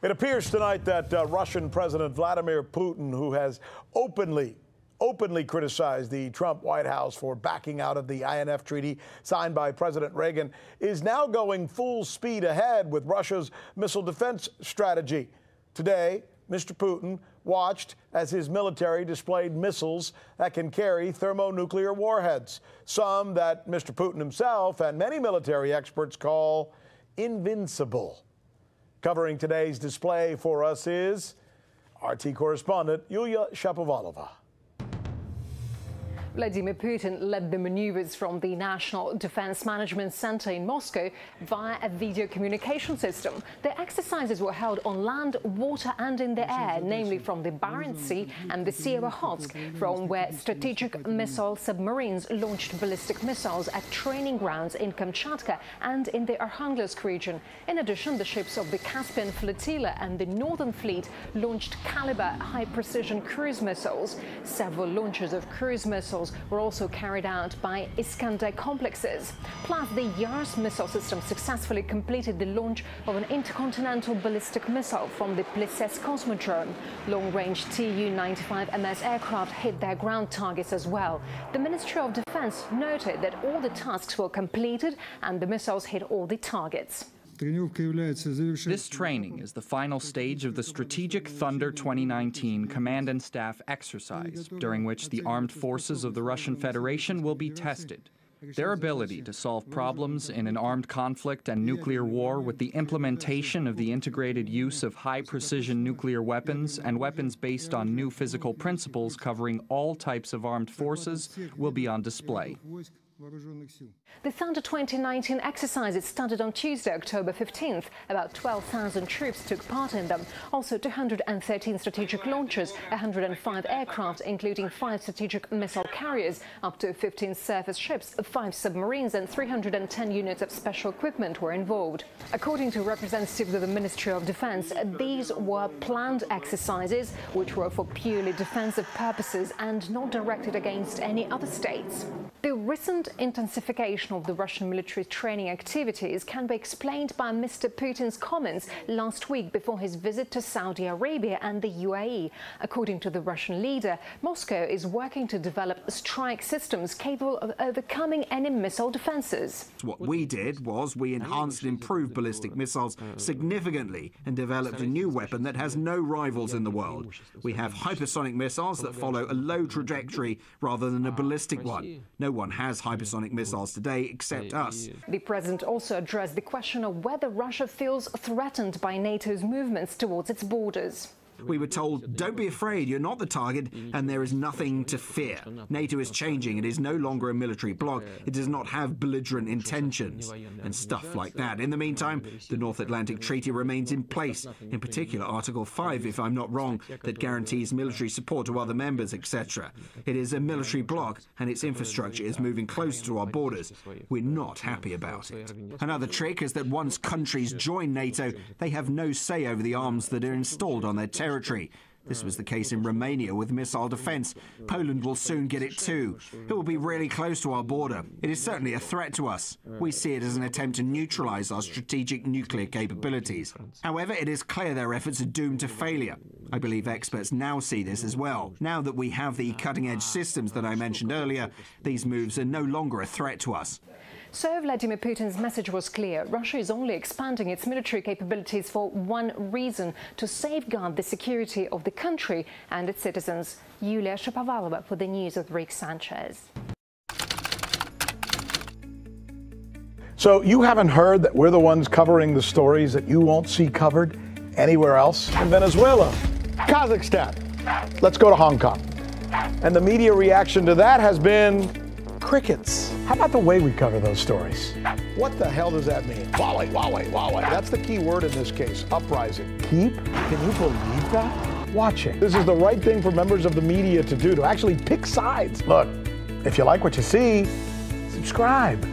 It appears tonight that Russian President Vladimir Putin, who has openly criticized the Trump White House for backing out of the INF treaty signed by President Reagan, is now going full speed ahead with Russia's missile defense strategy. Today, Mr. Putin watched as his military displayed missiles that can carry thermonuclear warheads, some that Mr. Putin himself and many military experts call invincible. Covering today's display for us is RT correspondent Yulia Shapovalova. Vladimir Putin led the maneuvers from the National Defense Management Center in Moscow via a video communication system. The exercises were held on land, water and in the air, namely from the Barents Sea and the Sea of Okhotsk, from where strategic missile submarines launched ballistic missiles at training grounds in Kamchatka and in the Arkhangelsk region. In addition, the ships of the Caspian Flotilla and the Northern Fleet launched Caliber high-precision cruise missiles. Several launches of cruise missiles were also carried out by Iskander complexes. Plus, the Yars missile system successfully completed the launch of an intercontinental ballistic missile from the Plises Cosmodrome. Long-range Tu-95 MS aircraft hit their ground targets as well. The Ministry of Defense noted that all the tasks were completed and the missiles hit all the targets. This training is the final stage of the Strategic Thunder 2019 Command and Staff exercise, during which the armed forces of the Russian Federation will be tested. Their ability to solve problems in an armed conflict and nuclear war with the implementation of the integrated use of high-precision nuclear weapons and weapons based on new physical principles covering all types of armed forces will be on display. The Thunder 2019 exercises started on Tuesday, October 15th. About 12,000 troops took part in them. Also, 213 strategic launchers, 105 aircraft, including 5 strategic missile carriers, up to 15 surface ships, 5 submarines and 310 units of special equipment were involved. According to representatives of the Ministry of Defense, these were planned exercises which were for purely defensive purposes and not directed against any other states. The recent intensification of the Russian military training activities can be explained by Mr. Putin's comments last week before his visit to Saudi Arabia and the UAE. According to the Russian leader, Moscow is working to develop strike systems capable of overcoming any missile defenses. What we did was we enhanced and improved ballistic missiles significantly and developed a new weapon that has no rivals in the world. We have hypersonic missiles that follow a low trajectory rather than a ballistic one. No one has hypersonic missiles today except us. The president also addressed the question of whether Russia feels threatened by NATO's movements towards its borders. We were told, don't be afraid, you're not the target, and there is nothing to fear. NATO is changing. It is no longer a military bloc. It does not have belligerent intentions, and stuff like that. In the meantime, the North Atlantic Treaty remains in place, in particular Article 5, if I'm not wrong, that guarantees military support to other members, etc. It is a military bloc, and its infrastructure is moving closer to our borders. We're not happy about it. Another trick is that once countries join NATO, they have no say over the arms that are installed on their territory. This was the case in Romania with missile defense. Poland will soon get it too. It will be really close to our border. It is certainly a threat to us. We see it as an attempt to neutralize our strategic nuclear capabilities. However, it is clear their efforts are doomed to failure. I believe experts now see this as well. Now that we have the cutting-edge systems that I mentioned earlier, these moves are no longer a threat to us. So Vladimir Putin's message was clear. Russia is only expanding its military capabilities for one reason: to safeguard the security of the country and its citizens. Yulia Shapovalova for the news with Rick Sanchez. So you haven't heard that we're the ones covering the stories that you won't see covered anywhere else? In Venezuela, Kazakhstan, let's go to Hong Kong. And the media reaction to that has been crickets. How about the way we cover those stories? What the hell does that mean? Wowee, wowee, wowee. That's the key word in this case, uprising. Keep? Can you believe that? Watching. This is the right thing for members of the media to do, to actually pick sides. Look, if you like what you see, subscribe.